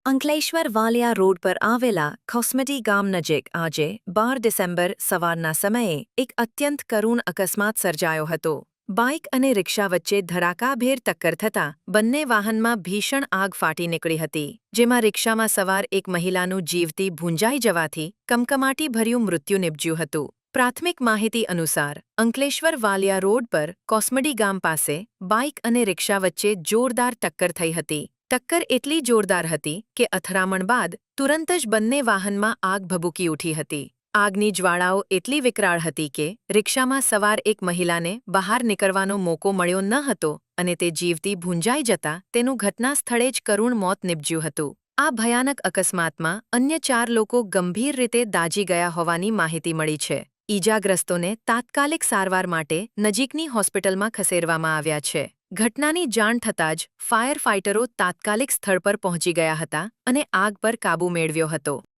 Ankleshwar Valia road પર આવેલા ખોસમટી ગામ નજીક આજે 12 ડિસેમ્બર સવારના સમયે એક અત્યંત કરુણ અકસ્માત સર્જાયો હતો. બાઇક અને રિક્ષા વચ્ચે ધડાકાભેર ટક્કર થતાં બંને વાહનમાં ભીષણ આગ ફાટી નીકળી હતી, જેમાં રિક્ષામાં સવાર એક મહિલાનું જીવતી ભૂંજાઈ જવાથી કમકમાટીભર્યું મૃત્યુ નિપજ્યું હતું. પ્રાથમિક માહિતી અનુસાર અંકલેશ્વર વાલિયા રોડ પર કોસમડી ગામ પાસે બાઇક અને રિક્ષા વચ્ચે જોરદાર ટક્કર થઈ હતી. ટક્કર એટલી જોરદાર હતી કે અથડામણ બાદ તુરંત જ બંને વાહનમાં આગ ભભૂકી ઉઠી હતી. આગની જ્વાળાઓ એટલી વિકરાળ હતી કે રિક્ષામાં સવાર એક મહિલાને બહાર નીકળવાનો મોકો મળ્યો ન હતો અને તે જીવતી ભૂંજાઈ જતાં તેનું ઘટના સ્થળે જ કરુણ મોત નિપજ્યું હતું. આ ભયાનક અકસ્માતમાં અન્ય 4 લોકો ગંભીર રીતે દાઝી ગયા હોવાની માહિતી મળી છે. ઈજાગ્રસ્તોને તાત્કાલિક સારવાર માટે નજીકની હોસ્પિટલમાં ખસેડવામાં આવ્યા છે. ઘટનાની જાણ થતાં જ ફાયર ફાઇટરો તાત્કાલિક સ્થળ પર પહોંચી ગયા હતા અને આગ પર કાબૂ મેળવ્યો હતો.